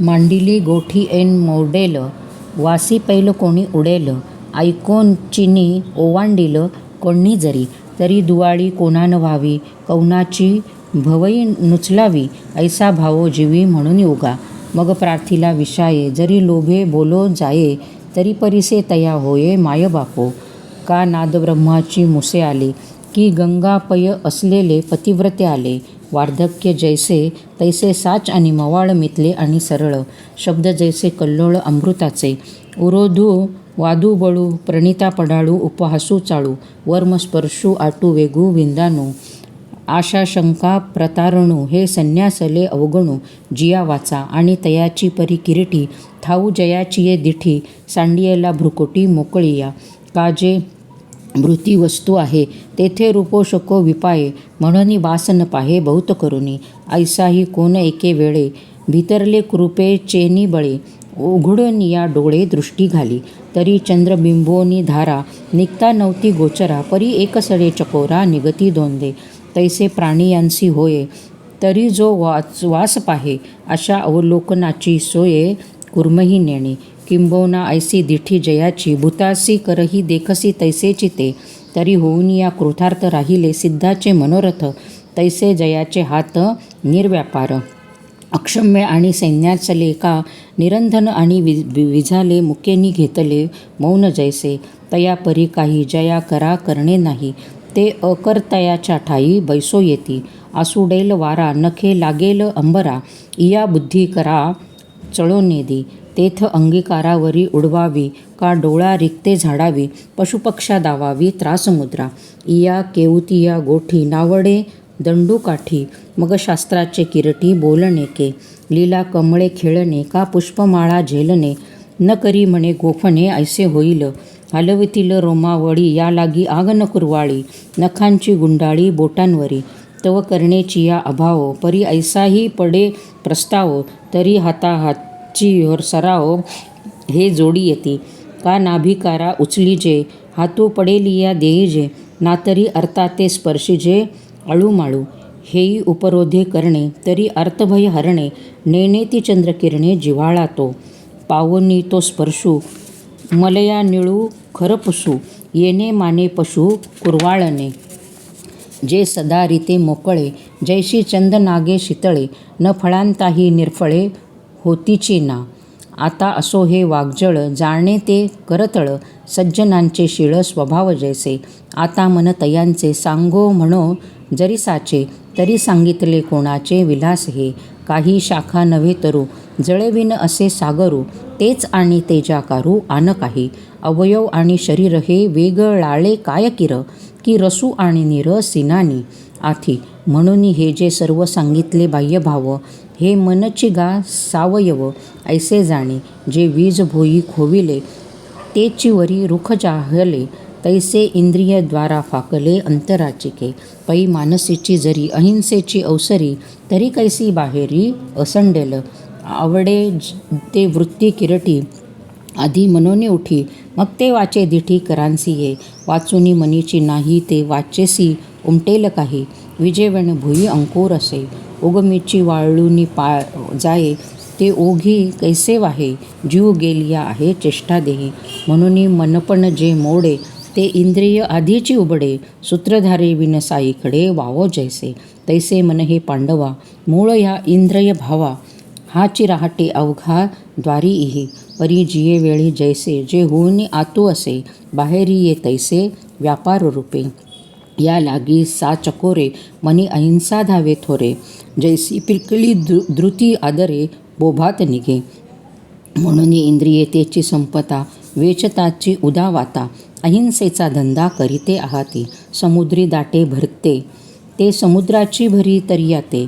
मांडिली गोठी ऐन मोडेल, वासी पैल कोणी उडेल, ऐकोन चिनी ओवांडिल कोणी जरी, तरी दुवाळी कोणान व्हावी, कौनाची भवई नुचलावी, ऐसा भावो जीवी म्हणून उगा. मग प्रार्थिला विषाये, जरी लोभे बोलो जाये, तरी परिसे तया होये माय बापो. का नाद ब्रह्माची मुसे आले, की गंगापय असलेले पतिव्रते आले. वार्धक्य जैसे तैसे साच आणि मवाळ मितले आणि सरळ, शब्द जैसे कल्लोळ अमृताचे. उरोधू वादू बळू, प्रणिता पडाळू, उपहासू चाळू, वर्म स्पर्शू आटू वेगू विंदाणू, आशा शंका प्रतारणू, हे संन्यासले अवगणू, जिया वाचा आणि तयाची परी किरीटी, थाऊ जयाचिये दिठी, सांडियेला भ्रुकोटी मोकळिया. काजे भृती वस्तू आहे, तेथे रूपो शको विपाये, म्हणून वास न पाहे बहुत करुणी, ऐसाही कोण एके वेळे, भितरले कृपे चेनी बळे, उघडनिया डोळे दृष्टी घाली, तरी चंद्रबिंबोनी धारा, निघता नव्हती गोचरा, परी एकसडे चकोरा, निगती दोंदे, तैसे प्राणियांसी होये, तरी जो वास पाहे, अशा अवलोकनाची सोये कुर्मही नेणे. किंबहुना ऐसी दिठी जयाची, भूतासी करही देखसी तैसेची ते, तरी होऊन या कृतार्थ राहिले, सिद्धाचे मनोरथ, तैसे जयाचे हात निर्व्यापार. अक्षम्य आणि सैन्याचले का, निरंधन आणि विझाले, मुकेनी घेतले मौन जैसे, तया परी काही जया करा करणे नाही, ते अकर्तयाच्या ठाई बैसो येती. आसुडेल वारा, नखे लागेल अंबरा, इया बुद्धी करा चळोनेदी, तेथ अंगीकारावरी उडवावी, का डोळा रिक्ते झाडावी, पशुपक्षा दावावी त्रासमुद्रा. इया केऊतिया गोठी, नावडे दंडूकाठी, मग शास्त्राचे किरटी बोलणे के, लीला कमळे खेळणे, का पुष्पमाळा झेलणे, न करी म्हणे गोफणे ऐसे होईल, हलवितील रोमावळी, या लागी आग न कुरवाळी, नखांची गुंडाळी बोटांवरी, तव करणेची या अभाव, परी ऐसाही पडे प्रस्ताव, तरी हाताहाची सराव हे जोडी येती. का नाभिकारा उचलीजे, हातू पडेलिया देईजे, नातरी अर्थाते स्पर्शिजे अळूमाळू, हेही उपरोधे करणे, तरी अर्थभय हरणे, नेणे ती चंद्रकिरणे जिव्हाळा तो, पावनी तो स्पर्शू, मलया निळू खरपुसू, येणे माने पशु कुरवाळणे, जे सदा रीते मोकळे, जैशी चंदनागे शीतळे, न फळांताही निर्फळे होतीची ना. आता असो हे वाग्जळ, जाणे ते करतळ, सज्जनांचे शीळ स्वभाव जैसे, आता मन तयांचे सांगो म्हणो जरी साचे, तरी सांगितले कोणाचे विलास हे. काही शाखा नव्हे तरू, जळविन असे सागरू, तेच आणि तेजाकारू आन काही, अवयव आणि शरीर हे वेगळाळे काय किर, की रसू आणि नीर सिनानी आथी. म्हणून हे जे सर्व सांगितले बाह्यभाव, हे मनची गा सावयव ऐसे जाणे, जे वीज भोई खोविले, तेची वरी रुख जाहले, तैसे इंद्रियद्वारा फाकले अंतराचिके. पै मानसीची जरी अहिंसेची अवसरी, तरी कैसी बाहेरी असंडेल, आवडे ते वृत्ती किरटी, आधी मनोने उठी, मग ते वाचे दिठी करांसी ये. वाचुनी मनीची नाही, ते वाचेसी उमटेल काही, विजेवण भुई अंकुर असे, उगमीची वाळूनी जाये, ते ओघी कैसे वाहे, जीव गेलिया आहे चेष्टा देही. म्हणून मनपण जे मोडे, ते इंद्रिय आधीची उबडे, सूत्रधारे विन साईकडे वावो जैसे, तैसे मन हे पांडवा, मूळ ह्या इंद्रिय भावा, हाची राहटे अवघा द्वारी इही, परी जिये वेळी जैसे, जे होऊन आतू असे, बाहेरी ये तैसे व्यापार रूपे. या लागी सा चकोरे, मनी अहिंसा धावे थोरे, जैसी पिलकली द्रुती आदरे बोभात निघे. म्हणून इंद्रिये तेची संपता, वेचताची उदावाता, अहिंसेचा धंदा करीते आहाती. समुद्री दाटे भरते, ते समुद्राची भरी तरियाते,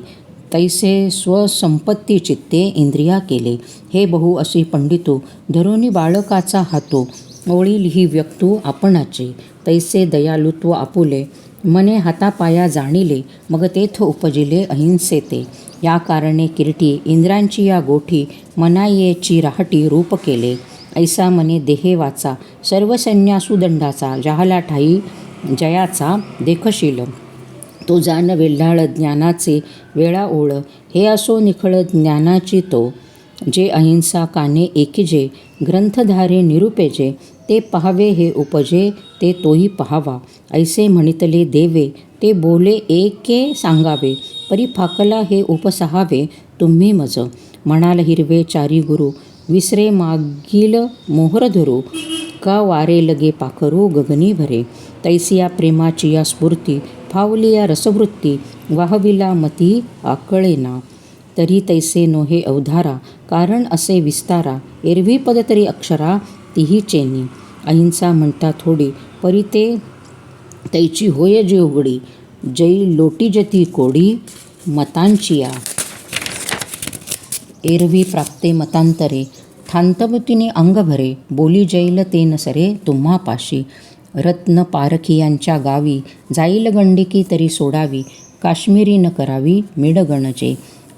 तैसे स्वसंपत्ती चित्ते इंद्रिया केले. हे बहु अशी पंडितू, धरुनी बाळकाचा हातो, ओळील ही व्यक्तू आपणाचे, तैसे दयालुत्व आपुले, मने हातापाया जाणिले, मग तेथ उपजिले अहिंसे ते. या कारणे किरटी, इंद्रांची या गोठी, मनायेची राहटी रूप केले. ऐसा मने देहे वाचा, सर्व संन्यासू दंडाचा, जाहला ठाई जयाचा देखशील. तो जान वेल्हाळ ज्ञानाचे वेळा ओळ, हे असो निखळ ज्ञानाची तो, जे अहिंसा काने ऐकिजे, ग्रंथधारे निरुपेजे, ते पहावे हे उपजे, ते तोही पहावा. ऐसे म्हणितले देवे, ते बोले एके सांगावे. परी फाकला हे उपसहावे, तुम्ही मज. म्हणाल हिरवे चारी गुरु, विसरे मागील मोहर धरू. का वारे लगे पाखरू, गगनी भरे. तैसिया प्रेमाची या स्फूर्ती, फावलिया रसवृत्ती, वाहविला मती आकळेना. तरी तैसे नोहे अवधारा, कारण असे विस्तारा. एरवी पद तरी अक्षरा, तीही चेनी. अहिंसा म्हणता थोडी, परी ते तैची होय जी उघडी. जै लोटीजती कोडी, मतांचिया. एरवी प्राप्ते मतांतरे, ठांतवतीने अंग भरे. बोली जैल ते नसरे, तुम्हा पाशी. रत्न पारखियांच्या गावी, जाईल गंडिकी तरी सोडावी. काश्मीरी न करावी, मिडगणजे.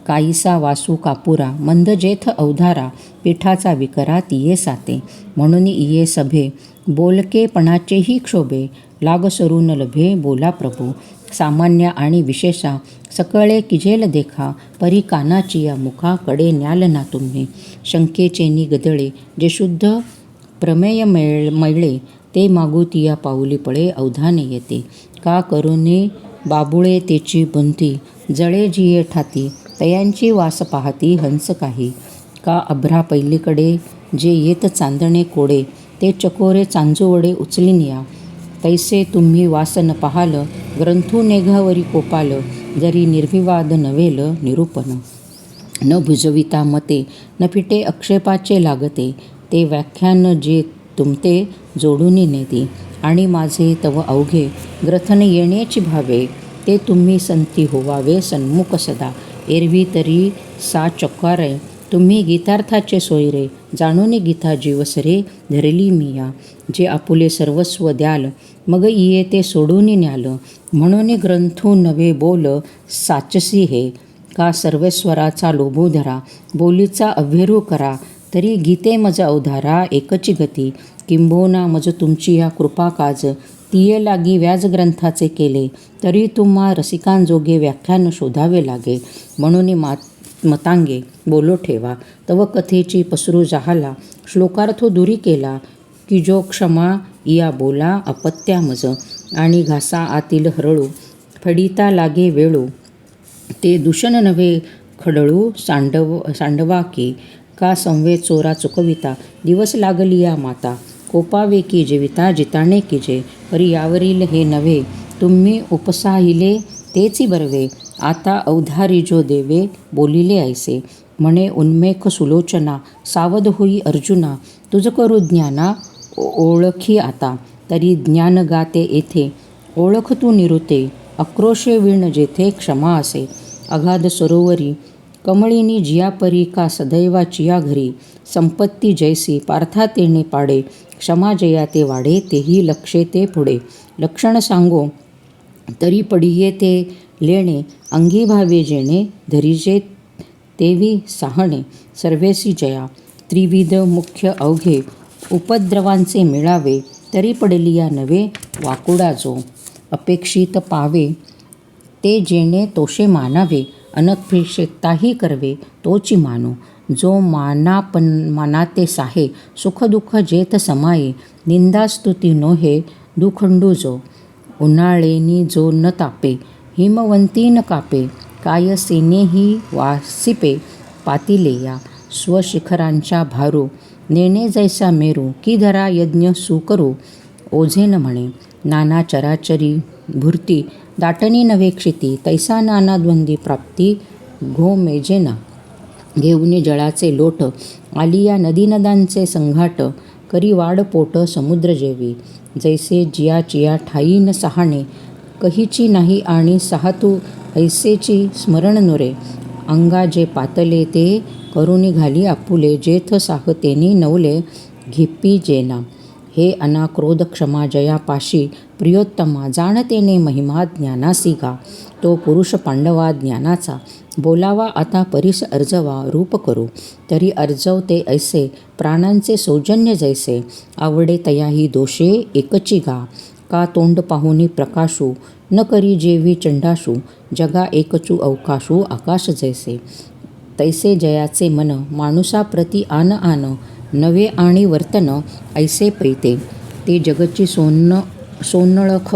काईसा वासू कापुरा, मंद जेथ अवधारा. पिठाचा विकरा तिये साते, म्हणून इये सभे. बोलकेपणाचेही क्षोभे, लाग सरू न लभे, बोला प्रभू. सामान्य आणि विशेषा, सकळे किजेल देखा. परी कानाची या मुखा, कडे न्याल ना तुम्ही. शंकेचेनी गदळे, जे शुद्ध प्रमेय मैळे. ते मागुतिया पाऊली पळे, अवधाने येते. का करुणे बाबुळे तेची बुंती, जळे जिये ठाती. तयांची वास पाहती हंस काही. का अभ्रा पैलीकडे, जे येत चांदणे कोडे. ते चकोरे चांजुवडे उचलीन या. तैसे तुम्ही वास न पाहाल, ग्रंथू नेघावरी कोपाल. जरी निर्विवाद नवेल निरूपण. न भुजविता मते, न फिटे आक्षेपाचे लागते. ते व्याख्यान जे तुमते, जोडून नेती. आणि माझे तव अवघे, ग्रथन येण्याची भावे. ते तुम्ही संती होवावे सन्मुख सदा. एरवी तरी सा चक्कारे, तुम्ही गीतार्थाचे सोयरे. जाणून गीता जीवसरे, धरली मिया. जे आपुले सर्वस्व द्याल, मग इये ते सोडून न्याल. म्हणून ग्रंथू नवे बोल, साचसी हे. का सर्वेश्वराचा लोभू धरा, बोलीचा अव्हेरू करा. तरी गीते मज अवधारा, एकची गती. किंबहुना मज तुमची या कृपा काज, तिये लागी व्याज ग्रंथाचे केले. तरी तुम्हा रसिकांजोगे व्याख्यान शोधावे लागे. म्हणून मतांगे बोलो ठेवा, तव कथेची पसरू जाहाला. श्लोकार्थ दुरी केला, की जो क्षमा इया बोला अपत्या मज. आणि घासा आतील हरळू, फडिता लागे वेळू. ते दूषण नव्हे खडळू, सांडवा की. का संवेद चोरा चुकविता, दिवस लागलिया माता. कोपावे की जीविता, जिताणे की जे. परी यावरील हे नव्हे, तुम्ही उपसाहिले तेची बरवे. आता अवधारी जो देवे, बोलिले ऐसे. म्हणे उन्मेख सुलोचना, सावध होई अर्जुना. तुझ करू ज्ञाना, ओळखी आता. तरी ज्ञान गाते येथे, ओळख तू निरुते. आक्रोशे विण जेथे, क्षमा असे. अगाध सरोवरी, कमळिनी जियापरी. का सदैवाचिया घरी. संपत्ती जैसी, पार्था तेने पाडे. क्षमा जया ते वाढे, तेही लक्षे ते पुढे. लक्षण सांगो, तरी पडिये ते लेणे. अंगी भावे जेणे, धरिजे तेवी साहणे. सर्वेसी जया, त्रिविध मुख्य अवघे. उपद्रवांचे मिळावे, तरी पडलिया नवे. वाकुडा जो अपेक्षित पावे, ते जेणे तोषे मानावे. अनपेक्षिताही करवे, तोची मानो. जो मानाते साहे, सुख दुःख जेथ समाये. निंदा स्तुती नोहे, दुखंडू जो. उन्हाळेनी जो न तापे, हिमवंती न कापे. काय सेनेही वासिपे, पातिलेया. स्वशिखरांच्या भारू, नेणे जैसा मेरू. की धरा यज्ञ सुकरू, ओझे न म्हणे. नाना चराचरी भूर्ती, दाटणी नव्हे क्षिती. तैसा नाना द्वंद्वी प्राप्ती, घो मेजेना. घेऊनी जळाचे लोट, आलिया नदी नदांचे संघाट. करी वाड पोट समुद्र जेवी. जैसे जिया चिया ठाई न सहाणे. कहीची नाही आणि साहतू, ऐसेची स्मरण नुरे. अंगा जे पातले, ते करुणी घाली आपुले. जेथ साहतेनी नवले, घेपी जेना. हे अनाक्रोध क्षमा जया पाशी. प्रियोत्तमा, जाणतेने महिमा ज्ञानासी गा. तो पुरुष पांडवा ज्ञानाचा, बोलावा आता परीस अर्जवा. रूप करू, तरी अर्जवते ऐसे. प्राणांचे सौजन्य जैसे. आवडे तयाही दोषे, एकची गा. का तोंड पाहुनी प्रकाशू, न करी जेवी चंडाशू. जगा एकचू अवकाशू, आकाश जैसे. तैसे जयाचे मन माणूसाप्रती आन आन नवे आणि वर्तन ऐसे पैते. ते जगची सोन्नळख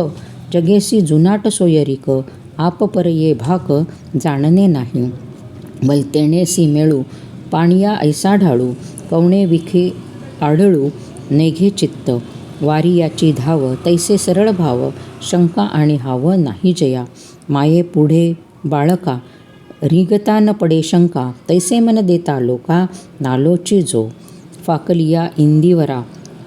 जगेसी जुनाट सोयरीक आप परये भाक जाणणे नाही. भलतेणेसी मेळू पाणिया ऐसा ढाळू कवणे विखे आढळू नेघे चित्त. वारी याची धाव तैसे सरळ भाव शंका आणि हाव नाही जया. माये पुढे बाळका रिगता न पडे शंका तैसे मन देता लोका नालोची जो. फाकलिया इंदिवरा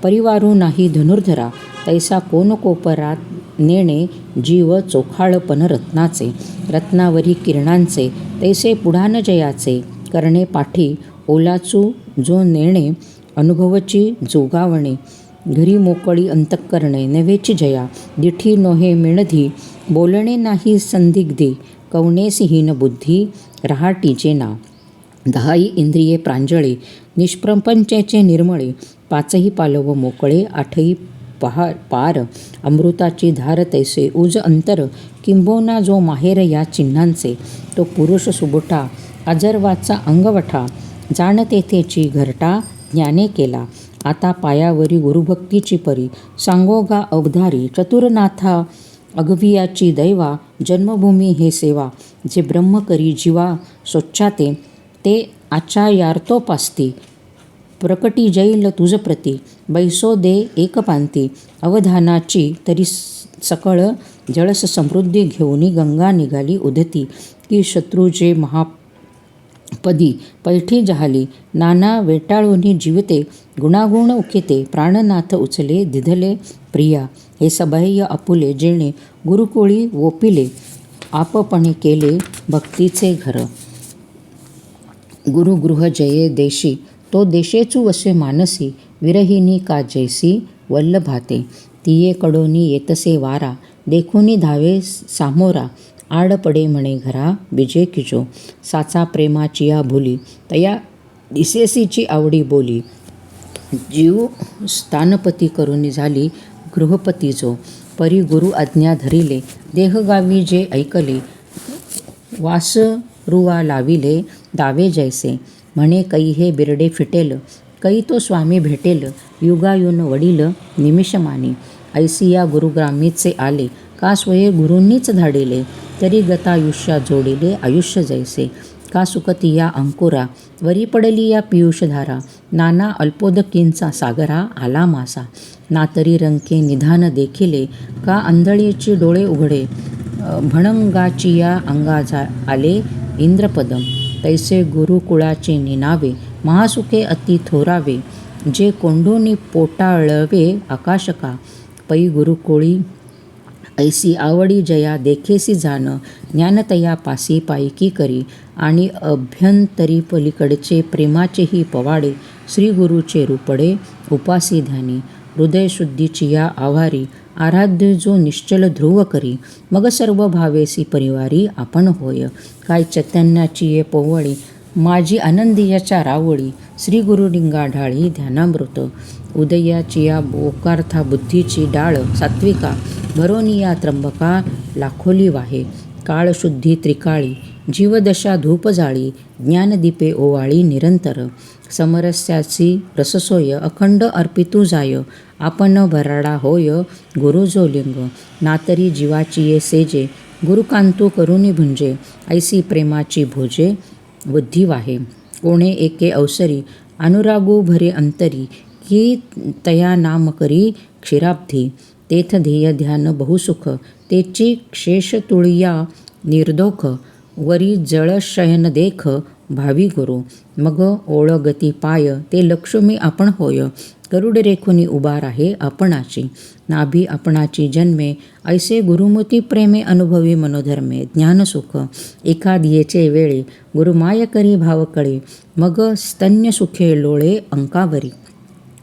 परिवारू नाही धनुर्धरा तैसा कोण कोपरात नेणे जीव चोखाळपण रत्नाचे. रत्नावरी किरणांचे तैसे पुढान जयाचे करणे पाठी ओलाचू जो नेणे अनुभवची जोगावणे. घरी मोकळी अंतःकरणे नव्हेची जया दिठी नोहे मिणधी बोलणे नाही संदिग्धी कवणेसी हीन बुद्धी रहाटीचे नाव. 10 इंद्रिये प्रांजळे निष्प्रपंचेचे निर्मळे 5ही पालव मोकळे 8ही पार अमृताची धार तैसे उज अंतर किंबोना जो माहेर या चिन्हांचे. तो पुरुष सुबुठा अजर्वाचा अंगवठा जाण तेथेची घरटा ज्ञाने केला. आता पायावरी गुरुभक्तीची परी सांगोगा अवधारी चतुरनाथा अगवियाची दैवा. जन्मभूमी हे सेवा जे ब्रह्म करी जीवा स्वच्छाते ते आचार्यार्थोपास्ती. प्रकटी जैल तुझप्रती बैसो दे एकपांती. अवधानाची तरी सकळ जळस समृद्धी घेऊनी गंगा निघाली उधती की शत्रूचे महापदी पैठी जहाली. नाना वेटाळूनी जीवते गुणागुण उकिते प्राणनाथ उचले दिधले प्रिया. हे सबाह्य आपुले जेणे गुरुकुळी वोपिले आपपणे केले भक्तीचे घर. गुरुगृह जये देशी तो देशेचू वसे मानसी. विरहिणी का जैसी वल्लभाते तिये कडोनी येतसे वारा देखुनी धावे सामोरा. आड पडे म्हणे घरा बिजे किजो साचा प्रेमाचिया भुली तया दिसेसीची आवडी बोली. जीव स्थानपती करुनी झाली गृहपती जो परी गुरु आज्ञा धरिले. देहगावी जे ऐकले वासरुवा लाविले दावे जैसे. म्हणे कै हे बिरडे फिटेल कै तो स्वामी भेटेल युगायुन वडील निमिषमानी. ऐसिया गुरुग्रामीचे आले का स्वये गुरूंनीच धाडिले तरी गतायुष्या जोडिले आयुष्य जैसे. का सुकती या अंकुरा वरी पडली या पियुषधारा. नाना अल्पोदकींचा सागरा आला मासा. ना तरी रंके निधान देखिले का आंधळीची डोळे उघडे. भणंगाची या अंगा आले इंद्रपदम तैसे गुरुकुळाचे निनावे. महासुखे अति थोरावे जे कोंडूनी पोटाळवे आकाशका. पै गुरुकुळी ऐसी आवडी जया देखेसी जाण. ज्ञानतया पासी पायकी करी आणि अभ्यंतरी पलीकडचे प्रेमाचेही पवाडे. श्रीगुरूचे रूपडे उपासी ध्यानी. हृदयशुद्धीची या आवारी आराध्य जो निश्चल ध्रुव करी. मग सर्व भावेसी परिवारी आपण होय. काय चैतन्याची ये पोवळी माझी आनंदियाच्या रावळी. श्रीगुरुलिंगा ढाळी ध्यानामृत. उदयाची या बोकार्था बुद्धीची डाळ सात्विका. भरोनिया त्र्यंबका लाखोली वाहे. काळशुद्धी त्रिकाळी जीवदशा धूप जाळी. ज्ञानदीपे ओवाळी निरंतर. समरस्याची रससोय अखंड अर्पितू जाय. आपण भराडा होय गुरु जो लिंग. नातरी जीवाची ये सेजे गुरुकांतू करुनी भुंजे. ऐसी प्रेमाची भोजे बुद्धी वाहे. कोणे एके अवसरी अनुरागू भरे अंतरी की तया नाम करी क्षीराब्धी. तेथ ध्येय ध्यान बहुसुख तेची क्षेष तुळिया निर्दोख. वरी जळशयन देख भावी गुरु. मग ओळगती पाय ते लक्ष्मी आपण होय. गरुड रेखुनी उभा राहे आपणाची. नाभी आपणाची जन्मे ऐसे गुरुमती प्रेमे अनुभवी मनोधर्मे. ज्ञानसुख एखादियेचे वेळे गुरुमाय करी भावकळे. मग स्तन्य सुखे लोळे अंकावरी.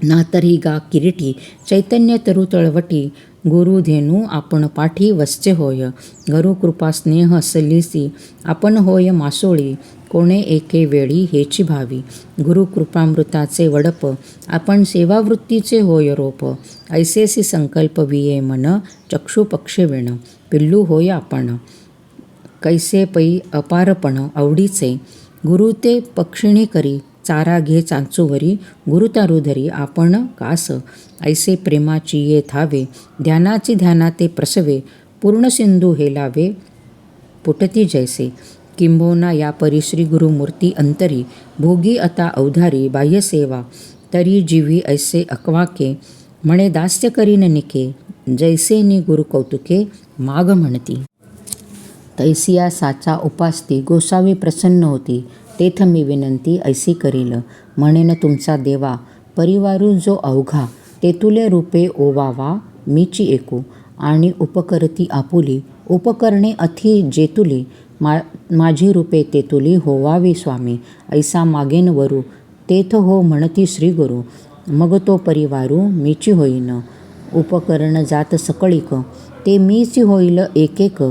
नातरी गा किरीटी चैतन्य तरु तळवटी. गुरुधेनू आपण पाठी वसचे होय. गुरुकृपा स्नेह सलिसी आपण होय मासोळी. कोणे एके वेळी हेची भावी. गुरुकृपामृताचे वडप आपण सेवावृत्तीचे होय रोप. ऐसेसी संकल्प विये मन चक्षु पक्षे विण. पिल्लू होय आपण कैसे पै अपारपण आवडीचे. गुरु ते पक्षिणी करी चारा घे चांचूवरी गुरुतारुधरी आपण कास ऐसे प्रेमाची ये थावे ध्यानाची ध्यानाते प्रसवे पूर्ण सिंधू हेलावे पुटती जैसे किंबोना या परी श्री गुरुमूर्ती अंतरी भोगी आता अवधारी बाह्यसेवा तरी जीवी ऐसे अकवाके म्हणे दास्य करीन निके जैसे नि गुरु कौतुके माग म्हणती. तैसिया साचा उपासती गोसावी प्रसन्न होती तेथ मी विनंती ऐसी करील म्हणेन तुमचा देवा परिवारू जो अवघा तेतुले रूपे ओवावा मीची एकू आणि उपकरती आपुली उपकरणे अथी जेतुली माझी रूपे तेतुली होवावी स्वामी ऐसा मागेन वरू तेथ हो म्हणती श्री गुरु मग तो परिवारू मीची होईन उपकरण जात सकळिक ते मीची होईल एकेक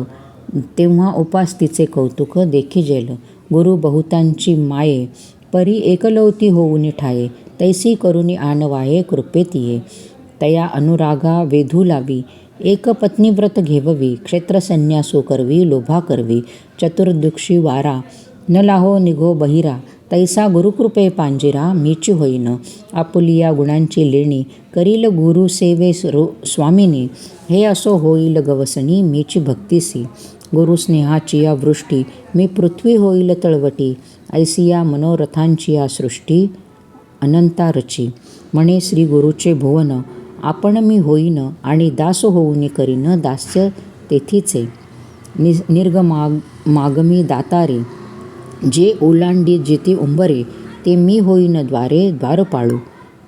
तेव्हा उपासतीचे कौतुक देखिजेल गुरु बहुतांची माये परी एकलवती होऊनी ठाये तैसी करुणी आणवाये कृपेतिये तया अनुरागा वेधू लावी एक पत्नीव्रत घेववी क्षेत्रसन्यासू करवी लोभा करवी चतुर्दुक्षी वारा न लाहो निघो बहिरा तैसा गुरुकृपे पांजिरा मीची होईन आपुलिया गुणांची लेणी करील गुरुसेवे स्वामिनी हे असो होईल गवसणी मीची भक्तिसी गुरुस्नेहाची या वृष्टी मी पृथ्वी होईल तळवटी ऐसिया मनोरथांची या सृष्टी अनंता रची म्हणे श्री गुरुचे भुवन आपण मी होईन आणि दास होऊनी करीन दास्य तेथीचे मागमी दातारे जे ओलांडी जेथे उंबरे ते मी होईन द्वारे द्वारपाळू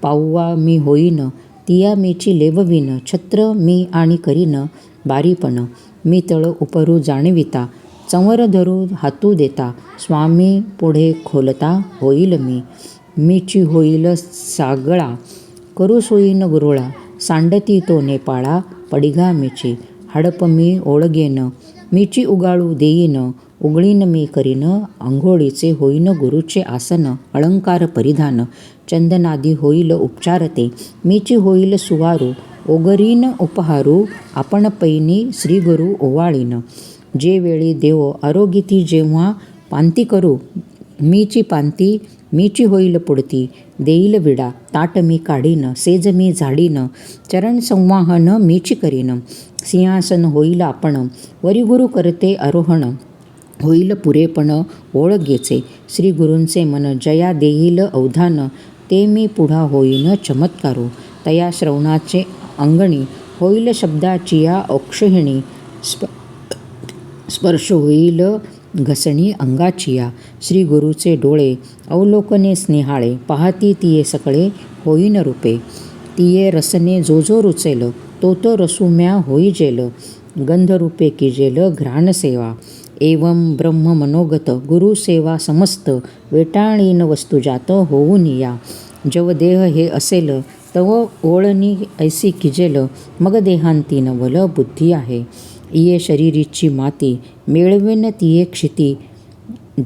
पाऊवा मी होईन तिया मीची लेववीन छत्र मी आणि करीन बारीपण मी तळ उपरू जाणविता चंवर धरू हातू देता स्वामी पुढे खोलता होईल मीची होईल सागळा करू सोयीन गुरुळा सांडती तो नेपाळा पडिघा मीची हडप मी ओळगेन मीची उगाळू देईन उगळीन मी करीन अंघोळीचे होईन गुरुचे आसन अलंकार परिधान चंदनादी होईल उपचारते मीची होईल सुवारू ओगरीन उपहारू आपण पैनी श्री गुरु ओवाळीन जे वेळी देव आरोगिती जेव्हा पांती करू मीची पांती मीची होईल पुढती देईल विडा ताट मी काढीन सेज मी झाडीन चरण संवाहन मीची करीन सिंहासन होईल आपण वरी गुरु करते आरोहण होईल पुरेपण ओळगेचे श्री गुरूंचे मन जया देईल अवधान ते मी पुढा होईन चमत्कारू तया श्रवणाचे अंगणी होईल शब्दाची या औक्षहिणी स्पर्श होईल घसणी अंगाचिया श्री गुरुचे डोळे अवलोकने स्नेहाळे पाहती तिये सकळे होईन रूपे तिये रसने जो जो रुचेल तो तो रसुम्या होईजेल गंधरूपे किजेल घ्राणसेवा एवं ब्रह्म मनोगत गुरुसेवा समस्त वेटाळीन वस्तुजात होऊन या जव देह हे असेल तव ओळणी ऐसी किजेल मग देहांती नवल बुद्धी आहे इये शरीरीची माती मिळवेन तिये क्षिती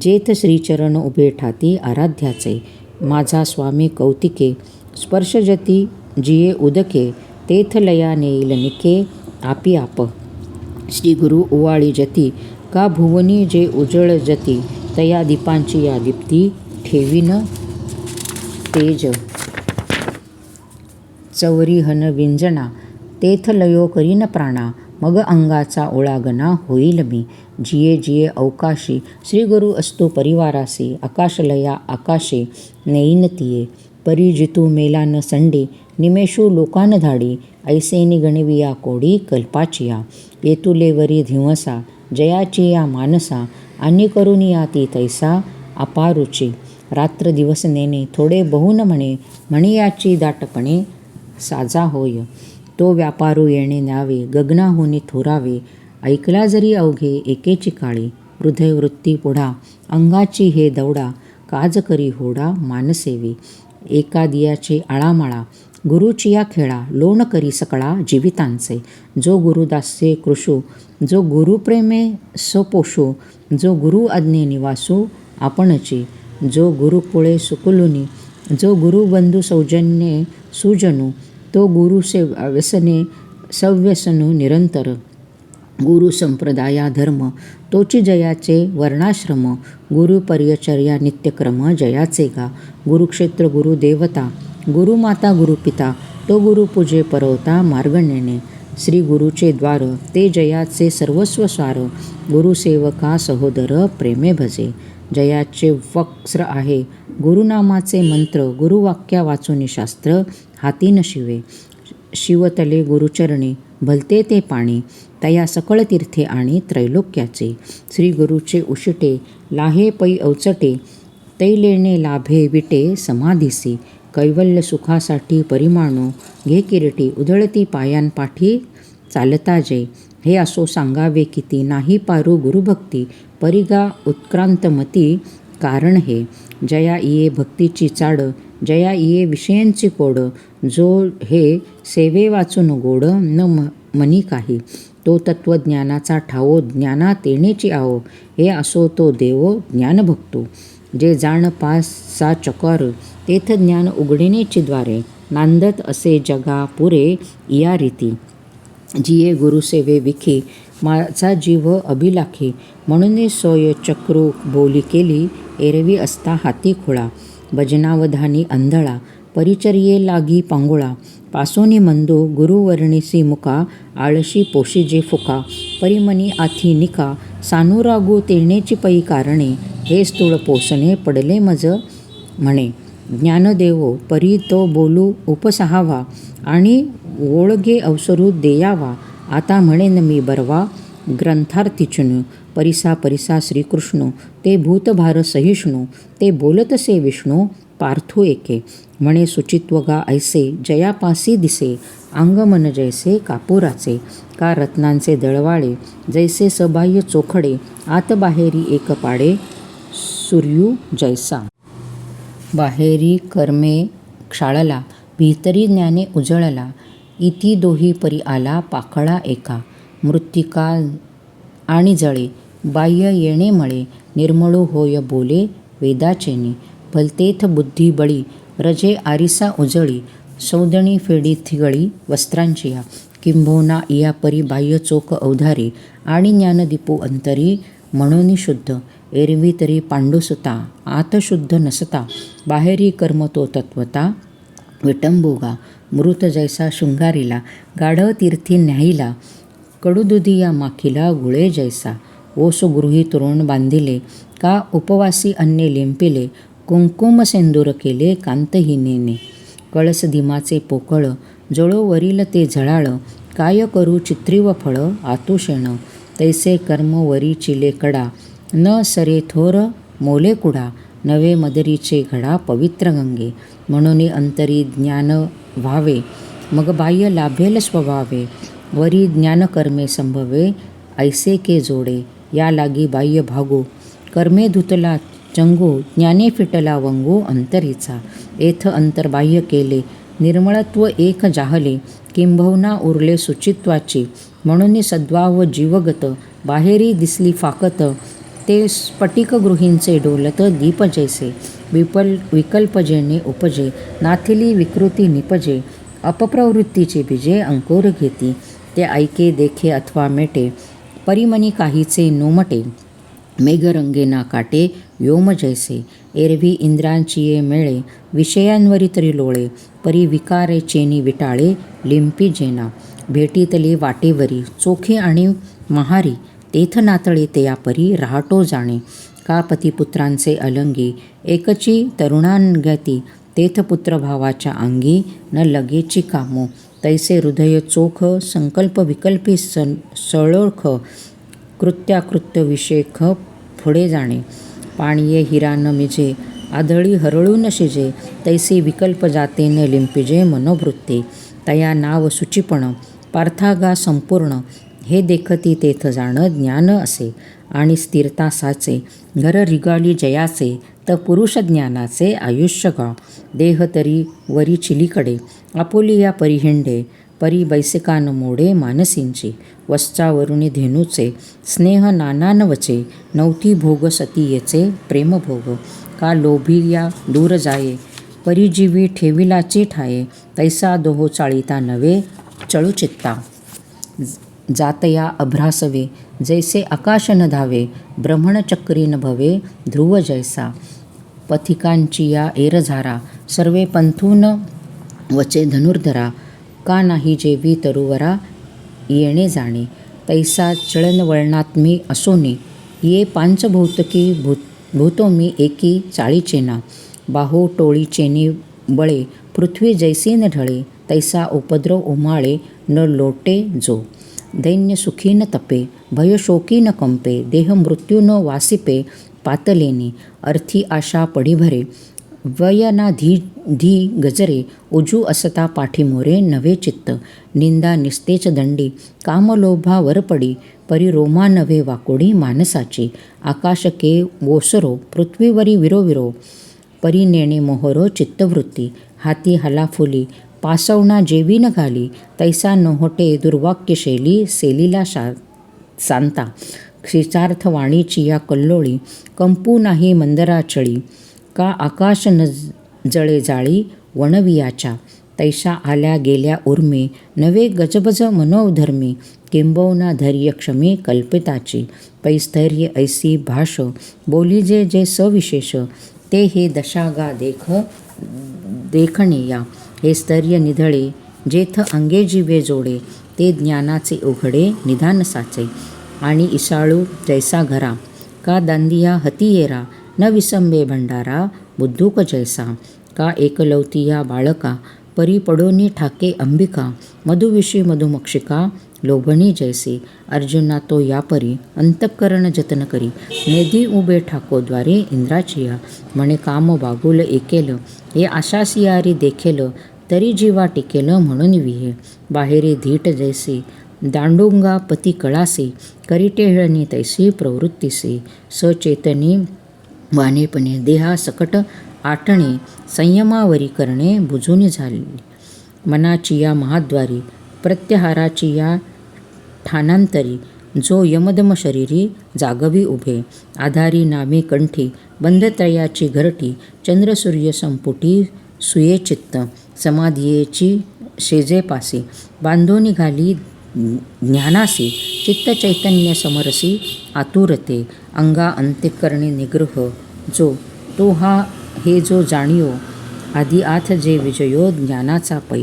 जेथ श्रीचरण उभे ठाती आराध्याचे माझा स्वामी कौतिके स्पर्शजती जिये उदके तेथ लया नेईल निके आपी आप श्री गुरु ओवाळी जती का भुवनी जे उजळ जती तया दीपांची या दीप्ती ठेवीन तेज चवरी हन विंजना तेथ लयो करीन प्राणा मग अंगाचा ओळागना होईल मी जिये जिये अवकाशी श्री गुरु असतो परिवारासी आकाशलया आकाशे नेईन तिये परी जितू मेला न संडी निमेषू लोकान धाडी ऐसे निगणविया कोडी कल्पाचिया येतुलेवरी धिवसा जयाची या मानसा आणि करुनिया ती तैसा अपारुची रात्र दिवस नेणे थोडे बहुन म्हणे याची दाटपणे साजा होय तो व्यापारू येणे न्यावे गगनाहुनी थोरावे ऐकला जरी अवघे एकेची काळी हृदय वृत्ती पुढा अंगाची हे दौडा काज करी होडा मानसेवी एका दियाचे आळामाळा गुरुचिया खेळा लोण करी सकळा जीवितांचे जो गुरुदास्य कृषू जो गुरुप्रेमे सपोषू जो गुरु आज्ञे निवासू आपणची जो गुरुकुळे सुकुलुनी जो गुरुबंधू सौजन्ये सुजनू तो गुरुसे व्यसने सव्यसनू निरंतर गुरु संप्रदाया धर्म तोची जयाचे वर्णाश्रम, गुरु पर्यचर्या नित्यक्रम जयाचे गा. गुरुक्षेत्र गुरुदेवता, गुरुमाता गुरुपिता, तो गुरु पूजे परवता मार्ग नेणे. श्री गुरुचे द्वार, ते जयाचे सर्वस्व सार, गुरुसेवका सहोदर प्रेमे भजे. जयाचे वक्र आहे गुरुनामाचे मंत्र, गुरुवाक्या वाचून शास्त्र हाती न शिवे. शिवतले गुरुचरणी भलते ते पाणी, तया सकळ तीर्थे आणि त्रैलोक्याचे. श्री गुरुचे उशिटे लाहे पै अवचटे, तैलेणे लाभे विटे समाधीसी. कैवल्य सुखासाठी परिमाणो, घे किरीटी उधळती पायांपाठी चालता जय. हे असो सांगावे किती, नाही पारू गुरुभक्ती, परिगा उत्क्रांतमती कारण हे. जया इये भक्तीची चाड, जया इये विषयांची कोड, जो हे सेवे वाचून गोड न मनी काही. तो तत्वज्ञानाचा ठावो, ज्ञानात येण्याची आओ, हे असो तो देवो ज्ञानभक्तो. जे जाण पासा चकोर, तेथ ज्ञान उघडण्याची द्वारे, नांदत असे जगा पुरे या रीती. जिये गुरुसेवे विखी, माझा जीव अभिलाखी, म्हणून सोय चक्रू बोली केली, एरवी असता हाती खुळा. भजनावधानी अंधळा, परिचर्ये लागी पांगुळा, पासोनी मंदू गुरुवर्णिसी मुका, आळशी पोशिजे फुका, परिमनी आथी निका. सानुरागू तेण्याची पै कारणे, हे स्थूळ पोसणे पडले मज म्हणे. ज्ञानदेवो परी तो बोलू उपसहावा, आणि ओळगे अवसरू देयावा. आता म्हणेन मी बरवा ग्रंथार्थीचुन, परिसा परिसा श्रीकृष्ण, ते भूतभार सहिष्णू. ते बोलतसे विष्णू पार्थू एके, म्हणे सुचित्वगा ऐसे, जयापासी दिसे. अंग मन जैसे कापुराचे, का रत्नांचे दळवाळे, जैसे सबाह्य चोखडे, आत बाहेरी एक पाडे, सूर्यू जैसा. बाहेरी कर्मे क्षाळला, भीतरी ज्ञाने उजळला. इति दोही परी आला पाकळा एका. मृत्तिका आणि जळे, बाह्य येणे मळे, निर्मळू होय बोले वेदाचेनी. भलतेथ बुद्धी बळी, रजे आरिसा उजळी, सौदणी फेडी थिगळी वस्त्रांचिया. किंबहुना इया परी बाह्य चोख अवधारी, आणि ज्ञानदीपू अंतरी म्हणून शुद्ध. एरवी तरी पांडुसुता, आत शुद्ध नसता, बाहेरी कर्म तो तत्वता विटंबोगा. मृत जैसा शृंगारीला, गाढव तीर्थी न्यायला, कडुदुधी या माखीला गुळे जैसा. ओस गृही तोरण बांधिले, का उपवासी अन्ने लिंपिले, कुंकुम सेंदूर केले कांतहीनेने. कळस दिमाचे पोकळ, जळो वरील ते झळाळ, काय करू चित्रीव फळ आतुषेण. तैसे कर्म वरी चिले कडा, न सरे थोर मोले कुडा. नवे मदरीचे घडा पवित्र गंगे, म्हणून अंतरी ज्ञान व्हावे, मग बाह्य लाभेल स्वभावे. वरी ज्ञानकर्मे संभवे, ऐसे के जोडे, या लागी बाह्य भागो. कर्मे धुतला चंगू, ज्ञाने फिटला वंगू अंतरीचा. एथ अंतर्बाह्य केले, निर्मळत्व एक जाहले, किंबहुना उरले सुचित्वाची. म्हणून सद्भाव जीवगत, बाहेरी दिसली फाकत, ते स्फटिकगृहींचे डोलत दीप जैसे. विकल्प जेणे उपजे, नाथिली विकृती निपजे, अपप्रवृत्तीचे बीजे अंकुर घेती. ते ऐके देखे अथवा मेटे, परिमनी काहीचे नोमटे, मेघरंगे ना काटे व्योम जैसे. एरवी इंद्रांचिये मेळे, विषयांवरी तरी लोळे, परी विकारे चेनी विटाळे लिंपी जेना. भेटीतले वाटेवरी, चोखे आणि महारी, तेथ नातळे ते परी राहटो जाणे. का पतिपुत्रांचे अलंगी, एकची तरुणांगती, तेथ पुत्रभावाच्या अंगी न लगेची कामो. तैसे हृदय चोख, संकल्प विकल्पी सळोख, कृत्याकृत्य विषेख पुढे जाणे. पाणीये हिरा न मिजे, आधळी हरळून शिजे, तैसे विकल्प जाते न लिंपिजे मनोवृत्ती. तया नाव सुचिपण, पार्थागा संपूर्ण, हे देखती तेथ जाण ज्ञान असे. आणि स्थिरता साचे, घर रिगाली जयाचे, त पुरुष ज्ञानाचे आयुष्य गा. देह तरी वरी चिलीकडे, आपुलिया परिहिंडे, परी बैसिकान मोडे मानसींची. वस्त्रावरुणी धेनूचे, स्नेह नानान वचे, नवती भोग सतीयेचे प्रेमभोग. का लोभिया दूर जाये, परिजीवी ठेविलाची ठाये, तैसा दोहो चाळीता नवे चळुचित्ता. जातया अभ्रासवे, जैसे आकाश न धावे, भ्रमणचक्री न भवे, ध्रुव जैसा. पथिकांची या एरझारा, सर्वे पंथून वचे धनुर्धरा, का नाही जेवी तरुवरा येणे जाणे. तैसा चळनवळणात मी असोनी, ये पांचभौतकी भूतो मी एकी चाळीचेना. बाहो टोळी चेनी बळे, पृथ्वी जैसी न ढळे, तैसा उपद्रव उमाळे न लोटे जो. दैन्य सुखी न तपे, भय शोकी न कंपे, देह मृत्यू न वासिपे पातलेनी. अर्थी आशा पडी भरे, वयना धी गजरे, उजू असता पाठीमोरे नवे चित्त. निंदा निस्तेच दंडी, कामलोभा वरपडी, परी रोमा नवे वाकोडी मानसाची. आकाश के ओसरो, पृथ्वीवरी विरोविरो, परी नेणे मोहरो चित्तवृत्ती. हाती हलाफुली, पासवना जेवी न घाली, तैसा नोहोटे दुर्वाक्यशैली सेलीला सांता. क्षिचार्थ वाणीची या कल्लोळी, कंपू नाही मंदराचळी, का आकाश न जळे जाळी वणवियाच्या. तैशा आल्या गेल्या उर्मी, नवे गजबज मनोधर्मी, किंबहुना धैर्य क्षमी कल्पिताची. पैस्थैर्य ऐसी भाष, बोली जे जे सविशेष, ते हे दशागा देखणेया. हे स्थैर्य निधळे, जेथ अंगे जीवे जोडे, ते ज्ञानाचे उघडे निधान साचे. आणि इसाळू जैसा घरा, का दांदिया हती येरा, न विसंबे भंडारा बुद्धूक जैसा. का एकलवतिया बाळका, परी पडोनी ठाके अंबिका, मधुविषी मधुमक्षिका लोभणी जैसी. अर्जुना तो यापरी, अंतःकरण जतन करी, नेदी उभे ठाकोद्वारे इंद्राचिया. म्हणे काम बागुल एकेल, हे आशासियारी देखेल, तरी जीवा टिकेल म्हणून विहे. बाहेरी धीट जैसी, दांडुंगा पती कळासी, करी टेहळणी तैसी प्रवृत्तीसी. सचेतनी वानेपणे, देहा सकट आटणे, संयमावरी करणे बुजून झाली. मनाची या महाद्वारी, प्रत्याहाराची या ठाणांतरी, जो यमदम शरीरी जागवी उभे. आधारी नामे कंठी, बंधत्रयाची घरटी, चंद्रसूर्य संपुटी सुये चित्त. समाधियेची शेजेपासी, बांधोनी घाली ज्ञानासी, चित्त चैतन्य समरसी आतुरते. अंगा अंत्यकरणे निग्रह, जो तो हे जो जाणियो, आधी आथ जे विजयो ज्ञानाचा पै.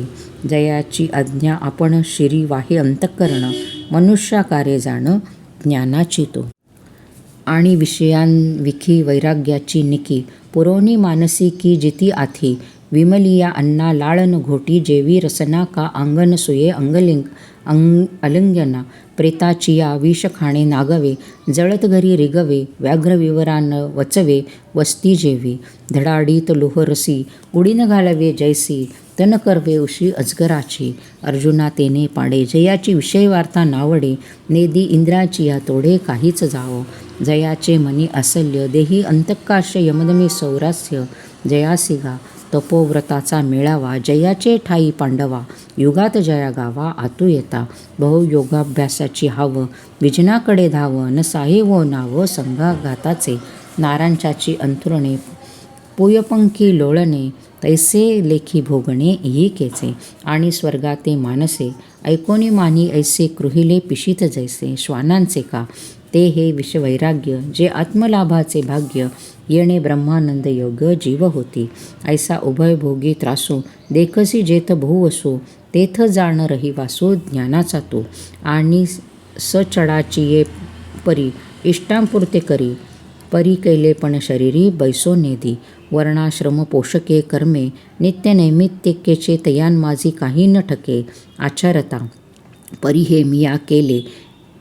जयाची आज्ञा आपण शिरी वाहे अंतःकरण, मनुष्याकारे जाण ज्ञानाची तो. आणि विषयांविखी वैराग्याची निकी, पुरवणी मानसी की जिती आथी. विमलिया अन्ना लाळन घोटी, जेवी रसना का अंगन सुये अलिंगना. प्रेताचिया विष खाणे नागवे, जळत घरी रिगवे, व्याघ्रविवरान वचवे वस्ती जेवी. धडाडीत लोहरसी, उडीन घालवे जैसी, तन करवे उशी अजगराची. अर्जुना तेने पाडे, जयाची विषयवार्ता नावडे, नेदी इंद्राचिया तोडे काहीच जावो. जयाचे मनी असल्य, देही अंतकाश यमदमी सौरास्य. जयासिगा तपोव्रताचा मेळावा, जयाचे ठाई पांडवा, युगात जया गावा आतू येता. बहुयोगाभ्यासाची हाव, विजनाकडे धाव, न साहे वो नाव संघाघाताचे. नारांच्याची अंथुरणे, पुयपंखी लोळणे, तैसे लेखी भोगणे येकेचे. आणि स्वर्गाते मानसे, ऐकोनी मानी ऐसे कृहिले पिशीत जैसे. श्वानांचे का ते हे विषवैराग्य, जे आत्मलाभाचे भाग्य. येणे ब्रह्मानंद योग जीव होती, ऐसा उभयभोगी त्रासो. देखसी जेथ बहुवसो, तेथ जाण रहिवासो ज्ञानाचा तो. आणि सचडाची ये परी, इष्टांपुरते करी, परी केले पण शरीरी बैसो नेदी. वर्णाश्रम पोषके कर्मे, नित्य नैमित्तिकेचे तयान माझी काही न ठके. आचारता परी हे मिया केले,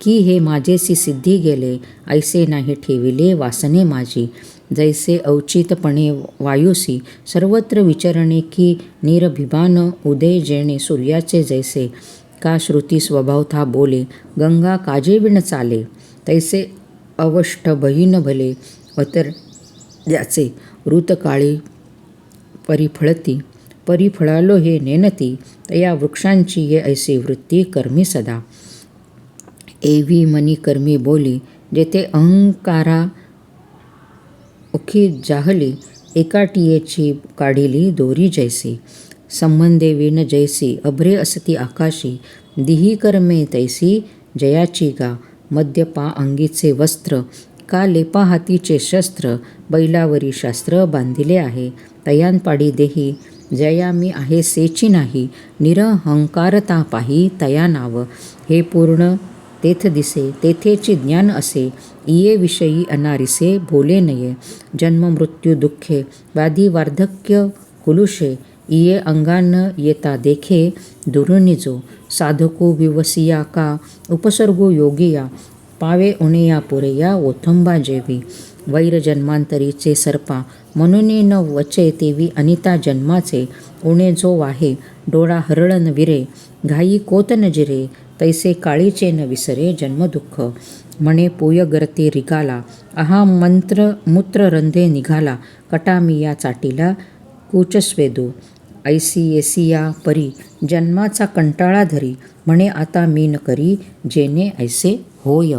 की हे माझेसी सिद्धी गेले. ऐसे नाही ठेविले वासने माझी, जैसे अवचितपणे वायुसी. सर्वत्र विचरणे की निरभिमान, उदय जेणे सूर्याचे जैसे. का श्रुती स्वभावथा बोले, गंगा काजे विण चाले. तैसे अवष्ट बहीन भले, अतर्याचे ऋतकाळी परिफळती. परिफळालो हे नेनती, तया वृक्षांची ये ऐसी वृत्ती कर्मी सदा. एवी मनी कर्मी बोली, जेथे अहंकारा उखी जाहली. एकाटियेची काढिली दोरी जैसी. संबंधे विण जैसी, अभ्रे असती आकाशी. दिही कर्मे तैसी जयाची गा मद्यपा अंगीचे वस्त्र, का लेपा हातीचे शस्त्र, बैलावरी शास्त्र बांधिले आहे. तयानपाडी देही जया मी आहे सेची नाही, निरहंकारता पाही तया नाव. हे पूर्ण तेथ दिसे तेथेची ज्ञान असे, इये विषयी अनारिसे बोले नये. जन्म मृत्यू दुःखे व्याधी वार्धक्य कुलुषे, इये अंगान येता देखे दुर्निजो. साधको विवसिया का उपसर्गो योगिया, पावे उणेया पुरेया ओथंबा जेवी. वैर जन्मांतरीचे सर्पा म्हणून न वचे तेवी, अनिता जन्माचे उणे जो वाहे डोळा हरळन विरे. घाई कोत न जिरे तैसे काळीचे न विसरे जन्मदुःख. म्हणे पोय गरते रिगाला, अहा मंत्र मूत्र रंधे निघाला. कटामिया चाटीला कुचस्वेदो, ऐसी येसिया परी जन्माचा कंटाळा धरी. म्हणे आता मी न करी जेणे ऐसे होय.